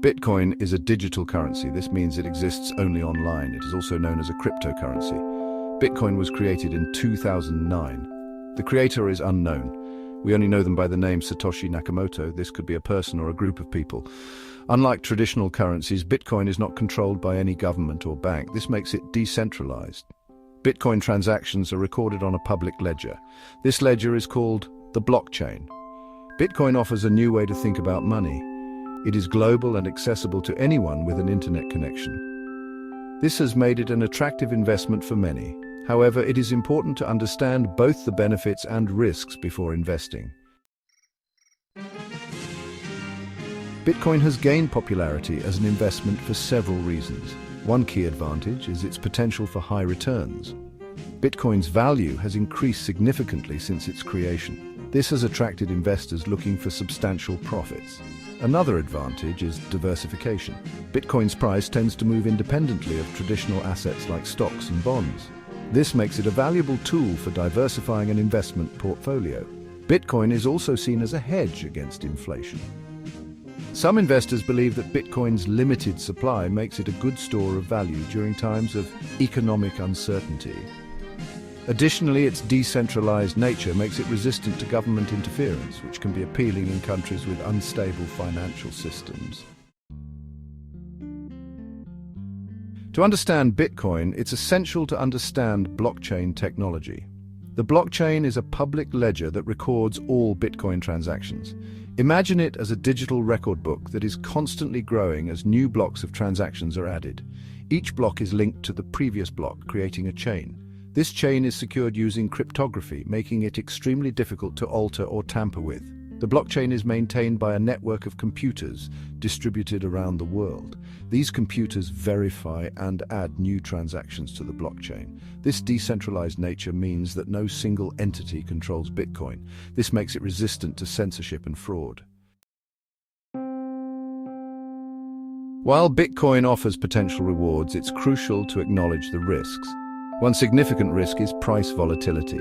Bitcoin is a digital currency. This means it exists only online. It is also known as a cryptocurrency. Bitcoin was created in 2009. The creator is unknown. We only know them by the name Satoshi Nakamoto. This could be a person or a group of people. Unlike traditional currencies, Bitcoin is not controlled by any government or bank. This makes it decentralized. Bitcoin transactions are recorded on a public ledger. This ledger is called the blockchain. Bitcoin offers a new way to think about money. It is global and accessible to anyone with an internet connection. This has made it an attractive investment for many. However, it is important to understand both the benefits and risks before investing. Bitcoin has gained popularity as an investment for several reasons. One key advantage is its potential for high returns. Bitcoin's value has increased significantly since its creation. This has attracted investors looking for substantial profits. Another advantage is diversification. Bitcoin's price tends to move independently of traditional assets like stocks and bonds. This makes it a valuable tool for diversifying an investment portfolio. Bitcoin is also seen as a hedge against inflation. Some investors believe that Bitcoin's limited supply makes it a good store of value during times of economic uncertainty. Additionally, its decentralized nature makes it resistant to government interference, which can be appealing in countries with unstable financial systems. To understand Bitcoin, it's essential to understand blockchain technology. The blockchain is a public ledger that records all Bitcoin transactions. Imagine it as a digital record book that is constantly growing as new blocks of transactions are added. Each block is linked to the previous block, creating a chain. This chain is secured using cryptography, making it extremely difficult to alter or tamper with. The blockchain is maintained by a network of computers distributed around the world. These computers verify and add new transactions to the blockchain. This decentralized nature means that no single entity controls Bitcoin. This makes it resistant to censorship and fraud. While Bitcoin offers potential rewards, it's crucial to acknowledge the risks. One significant risk is price volatility.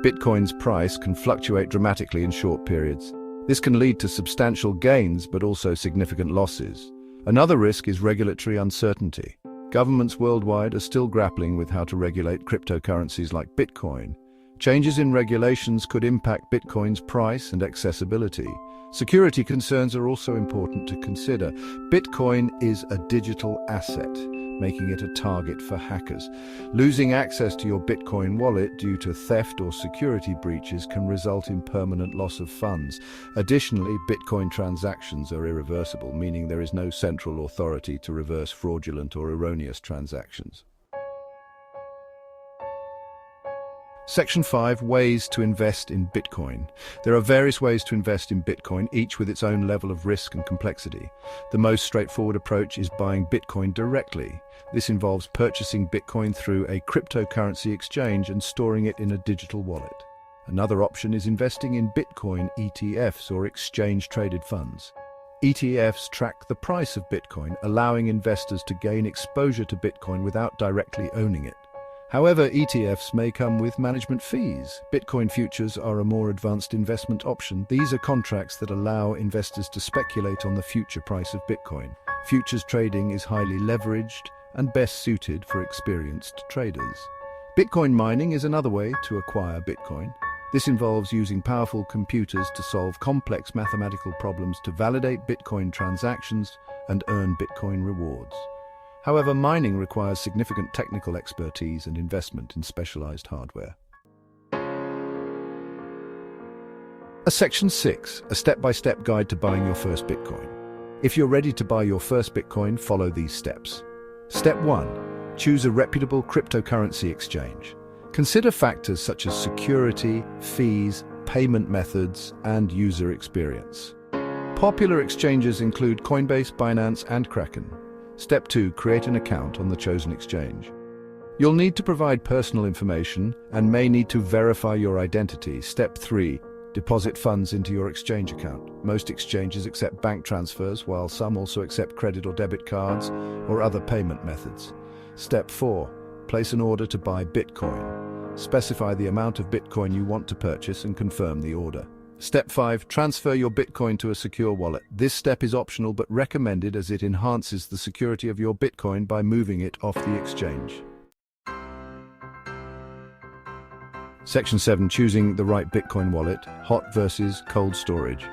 Bitcoin's price can fluctuate dramatically in short periods. This can lead to substantial gains, but also significant losses. Another risk is regulatory uncertainty. Governments worldwide are still grappling with how to regulate cryptocurrencies like Bitcoin. Changes in regulations could impact Bitcoin's price and accessibility. Security concerns are also important to consider. Bitcoin is a digital asset, making it a target for hackers. Losing access to your Bitcoin wallet due to theft or security breaches can result in permanent loss of funds. Additionally, Bitcoin transactions are irreversible, meaning there is no central authority to reverse fraudulent or erroneous transactions. Section 5. Ways to invest in Bitcoin. There are various ways to invest in Bitcoin, each with its own level of risk and complexity. The most straightforward approach is buying Bitcoin directly. This involves purchasing Bitcoin through a cryptocurrency exchange and storing it in a digital wallet. Another option is investing in Bitcoin ETFs, or exchange-traded funds. ETFs track the price of Bitcoin, allowing investors to gain exposure to Bitcoin without directly owning it. However, ETFs may come with management fees. Bitcoin futures are a more advanced investment option. These are contracts that allow investors to speculate on the future price of Bitcoin. Futures trading is highly leveraged and best suited for experienced traders. Bitcoin mining is another way to acquire Bitcoin. This involves using powerful computers to solve complex mathematical problems to validate Bitcoin transactions and earn Bitcoin rewards. However, mining requires significant technical expertise and investment in specialized hardware. Section 6. A step-by-step guide to buying your first Bitcoin. If you're ready to buy your first Bitcoin, follow these steps. Step 1. Choose a reputable cryptocurrency exchange. Consider factors such as security, fees, payment methods, and user experience. Popular exchanges include Coinbase, Binance, and Kraken. Step 2. Create an account on the chosen exchange. You'll need to provide personal information and may need to verify your identity. Step 3. Deposit funds into your exchange account. Most exchanges accept bank transfers, while some also accept credit or debit cards or other payment methods. Step 4. Place an order to buy Bitcoin. Specify the amount of Bitcoin you want to purchase and confirm the order. Step 5. Transfer your Bitcoin to a secure wallet. This step is optional but recommended as it enhances the security of your Bitcoin by moving it off the exchange. Section 7. Choosing the right Bitcoin wallet. Hot versus cold storage.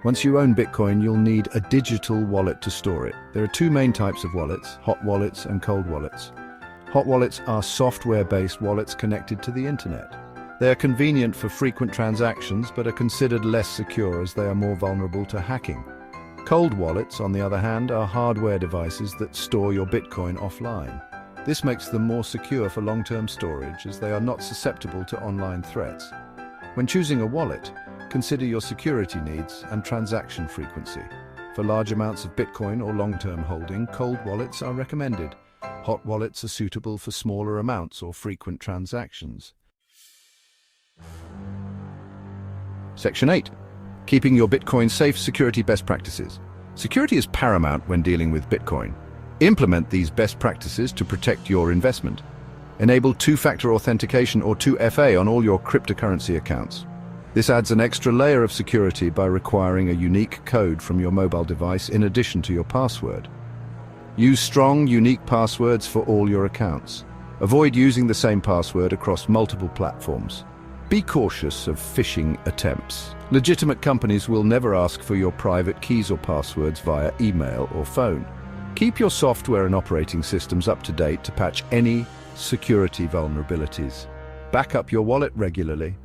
Once you own Bitcoin, you'll need a digital wallet to store it. There are two main types of wallets: hot wallets and cold wallets. Hot wallets are software-based wallets connected to the internet. They are convenient for frequent transactions but are considered less secure as they are more vulnerable to hacking. Cold wallets, on the other hand, are hardware devices that store your Bitcoin offline. This makes them more secure for long-term storage as they are not susceptible to online threats. When choosing a wallet, consider your security needs and transaction frequency. For large amounts of Bitcoin or long-term holding, cold wallets are recommended. Hot wallets are suitable for smaller amounts or frequent transactions. Section 8. Keeping your Bitcoin safe. Security best practices. Security is paramount when dealing with Bitcoin. Implement these best practices to protect your investment. Enable two-factor authentication or 2FA on all your cryptocurrency accounts. This adds an extra layer of security by requiring a unique code from your mobile device in addition to your password. Use strong, unique passwords for all your accounts. Avoid using the same password across multiple platforms. Be cautious of phishing attempts. Legitimate companies will never ask for your private keys or passwords via email or phone. Keep your software and operating systems up to date to patch any security vulnerabilities. Back up your wallet regularly.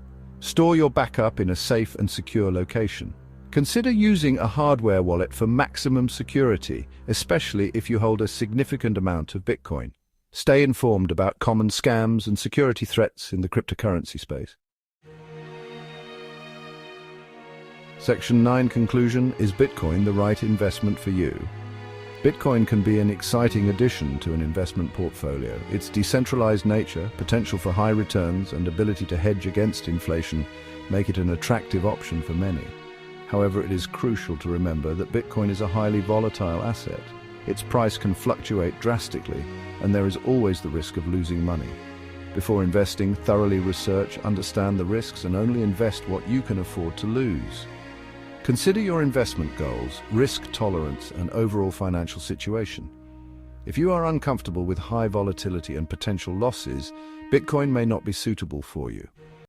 Store your backup in a safe and secure location. Consider using a hardware wallet for maximum security, especially if you hold a significant amount of Bitcoin. Stay informed about common scams and security threats in the cryptocurrency space. Section 9. Conclusion. Is Bitcoin the right investment for you? Bitcoin can be an exciting addition to an investment portfolio. Its decentralized nature, potential for high returns, and ability to hedge against inflation make it an attractive option for many. However, it is crucial to remember that Bitcoin is a highly volatile asset. Its price can fluctuate drastically, and there is always the risk of losing money. Before investing, thoroughly research, understand the risks, and only invest what you can afford to lose. Consider your investment goals, risk tolerance, and overall financial situation. If you are uncomfortable with high volatility and potential losses, Bitcoin may not be suitable for you.